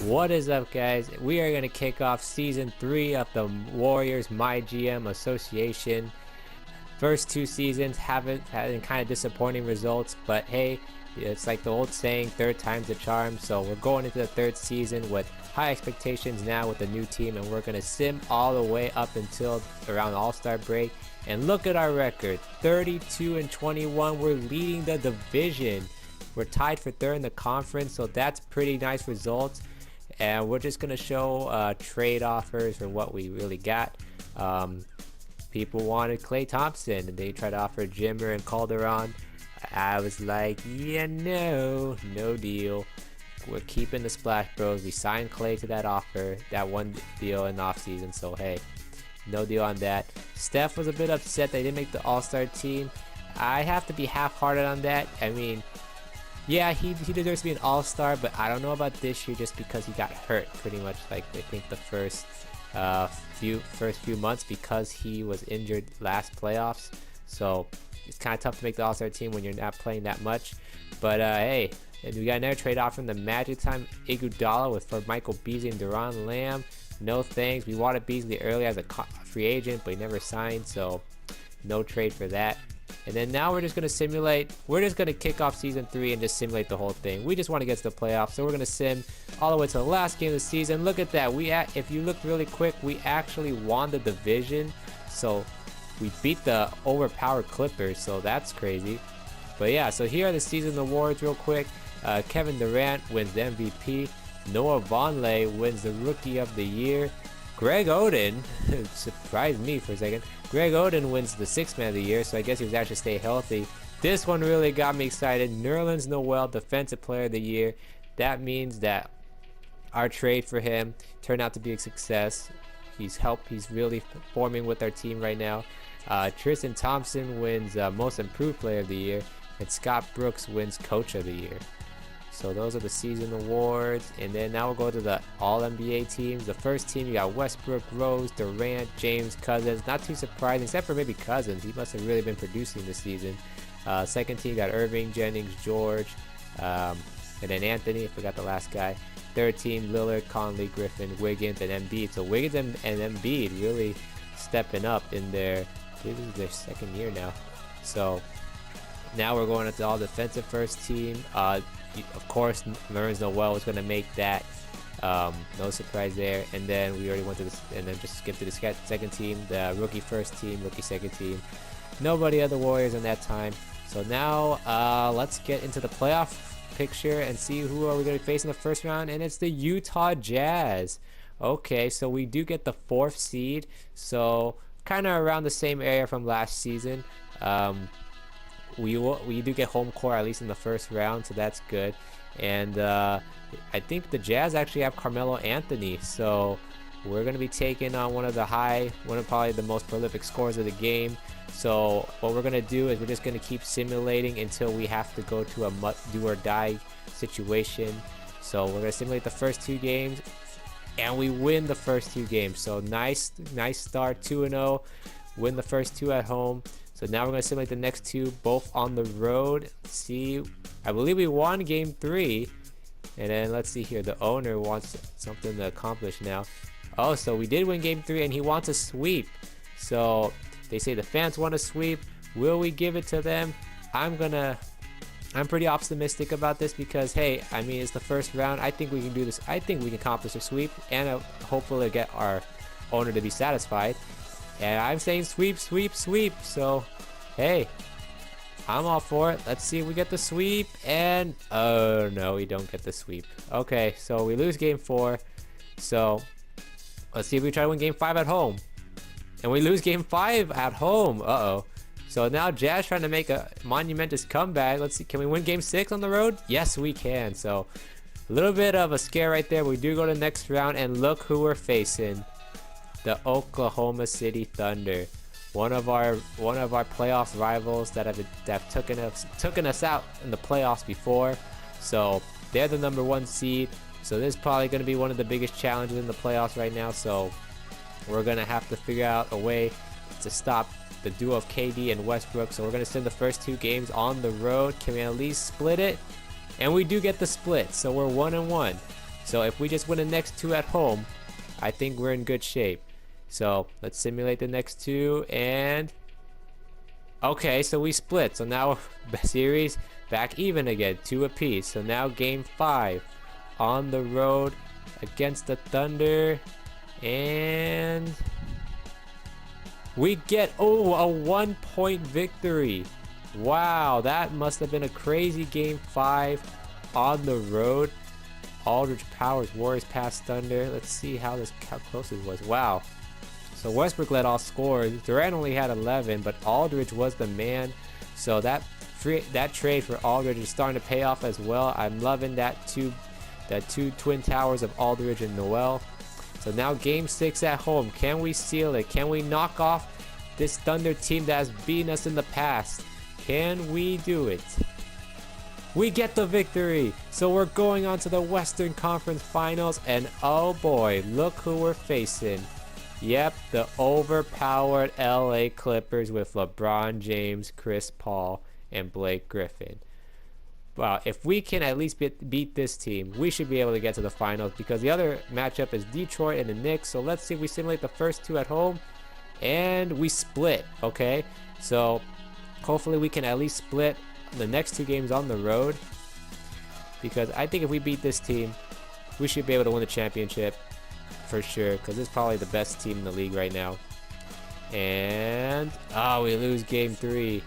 What is up, guys? We are going to kick off season 3 of the Warriors MyGM Association. First 2 seasons haven't had kind of disappointing results, but hey, it's like the old saying, third time's the charm. So we're going into the 3rd season with high expectations now with the new team, and we're going to sim all the way up until around All-Star break. And look at our record, 32-21. We're leading the division. We're tied for 3rd in the conference, so that's pretty nice results. And we're just going to show trade offers for what we really got. People wanted Klay Thompson, and they tried to offer Jimmer and Calderon. I was like, yeah, no deal. We're keeping the Splash Bros. We signed Klay to that offer, that one deal in the offseason, so hey, no deal on that. Steph was a bit upset they didn't make the All-Star team. I have to be half-hearted on that. I mean, yeah, he deserves to be an All-Star, but I don't know about this year just because he got hurt pretty much, like I think the first few months because he was injured last playoffs. So it's kind of tough to make the All-Star team when you're not playing that much. But hey, and we got another trade off from the Magic time, Iguodala for Michael Beasley and Duran Lamb. No thanks. We wanted Beasley early as a free agent, but he never signed, so no trade for that. And then now we're just going to simulate. We're just going to kick off season 3 and just simulate the whole thing. We just want to get to the playoffs, so we're going to sim all the way to the last game of the season. Look at that. If you look really quick, we actually won the division. So we beat the overpowered Clippers, so that's crazy. But yeah, so here are the season awards real quick. Kevin Durant wins the MVP. Noah Vonleh wins the Rookie of the Year. Greg Oden surprised me for a second. Greg Oden wins the 6th Man of the Year, so I guess he was actually stay healthy. This one really got me excited. Nerlens Noel, Defensive Player of the Year. That means that our trade for him turned out to be a success. He's really performing with our team right now. Tristan Thompson wins Most Improved Player of the Year, and Scott Brooks wins Coach of the Year. So those are the season awards. And then now we'll go to the All-NBA teams. The first team, you got Westbrook, Rose, Durant, James, Cousins. Not too surprising, except for maybe Cousins. He must have really been producing this season. Second team, got Irving, Jennings, George, and then Anthony. I forgot the last guy. Third team, Lillard, Conley, Griffin, Wiggins, and Embiid. So Wiggins and Embiid really stepping up in their, I believe this is their 2nd year now. So now we're going into all defensive first team. Of course, Nerlens Noel was going to make that. No surprise there. And then we already went to this, and then just skip to the second team, the rookie first team, rookie second team. Nobody other Warriors in that time. So now let's get into the playoff picture and see who are we going to face in the first round. And it's the Utah Jazz. Okay, so we do get the 4th seed. So kind of around the same area from last season. We do get home court at least in the first round, so that's good. And I think the Jazz actually have Carmelo Anthony, so we're going to be taking on one of probably the most prolific scorers of the game. So what we're going to do is we're just going to keep simulating until we have to go to a do or die situation. So we're going to simulate the first 2 games, and we win the first 2 games. So nice start, 2-0, win the first 2 at home. So now we're going to simulate the next 2, both on the road. Let's see, I believe we won game 3. And then let's see here, the owner wants something to accomplish now. Oh, so we did win game 3, and he wants a sweep. So they say the fans want a sweep. Will we give it to them? I'm pretty optimistic about this because, hey, I mean, it's the first round. I think we can do this. I think we can accomplish a sweep, and hopefully get our owner to be satisfied. And I'm saying sweep. So, hey, I'm all for it. Let's see if we get the sweep. And, oh, no, we don't get the sweep. Okay, so we lose game 4. So, let's see if we try to win game 5 at home. And we lose game 5 at home. Uh-oh. So now Jazz trying to make a monumentous comeback. Let's see, can we win game 6 on the road? Yes, we can. So, a little bit of a scare right there. We do go to the next round, and look who we're facing. The Oklahoma City Thunder, one of our playoff rivals that have taken us out in the playoffs before. So they're the #1 seed. So this is probably going to be one of the biggest challenges in the playoffs right now. So we're going to have to figure out a way to stop the duo of KD and Westbrook. So we're going to send the first 2 games on the road. Can we at least split it? And we do get the split. So we're 1-1. So if we just win the next 2 at home, I think we're in good shape. So let's simulate the next 2, and okay, so we split. So now series back even again, 2 apiece. So now game 5 on the road against the Thunder, and we get a 1-point victory. Wow, that must have been a crazy game 5 on the road. Aldridge powers Warriors past Thunder. Let's see how close it was. Wow. So Westbrook led all scorers. Durant only had 11, but Aldridge was the man. So that trade for Aldridge is starting to pay off as well. I'm loving that two twin towers of Aldridge and Noel. So now game 6 at home. Can we seal it? Can we knock off this Thunder team that has beaten us in the past? Can we do it? We get the victory. So we're going on to the Western Conference Finals, and oh boy, look who we're facing. Yep, the overpowered LA Clippers with LeBron James, Chris Paul, and Blake Griffin. Wow, if we can at least beat this team, we should be able to get to the finals, because the other matchup is Detroit and the Knicks. So let's see if we simulate the first 2 at home, and we split. Okay, so hopefully we can at least split the next 2 games on the road, because I think if we beat this team, we should be able to win the championship for sure, because it's probably the best team in the league right now. And we lose game 3,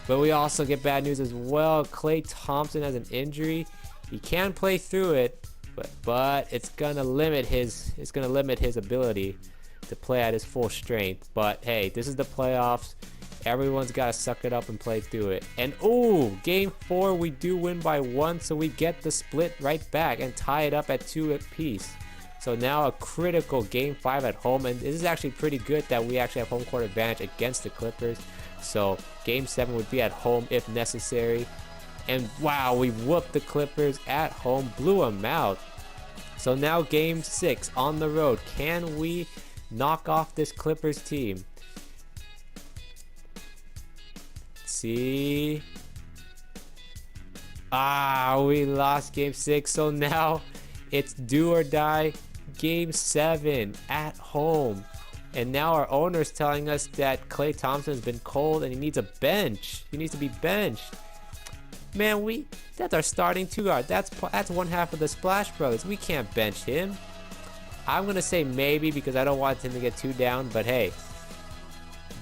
but we also get bad news as well. Klay Thompson has an injury. He can play through it, but it's gonna limit his ability to play at his full strength. But hey, this is the playoffs. Everyone's got to suck it up and play through it. And game 4, we do win by 1, so we get the split right back and tie it up at 2 apiece. So now a critical game 5 at home, and this is actually pretty good that we actually have home court advantage against the Clippers. So game 7 would be at home if necessary. And wow, we whooped the Clippers at home, blew them out. So now game 6 on the road. Can we knock off this Clippers team? See, we lost game 6, so now it's do or die game 7 at home. And now our owner's telling us that Klay Thompson's been cold and he needs a bench. He needs to be benched. Man, that's our starting 2 guard. That's one half of the Splash Brothers. We can't bench him. I'm gonna say maybe, because I don't want him to get too down, but hey,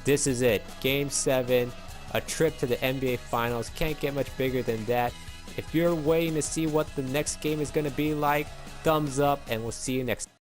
this is it. Game 7. A trip to the NBA Finals. Can't get much bigger than that. If you're waiting to see what the next game is going to be like, thumbs up, and we'll see you next time.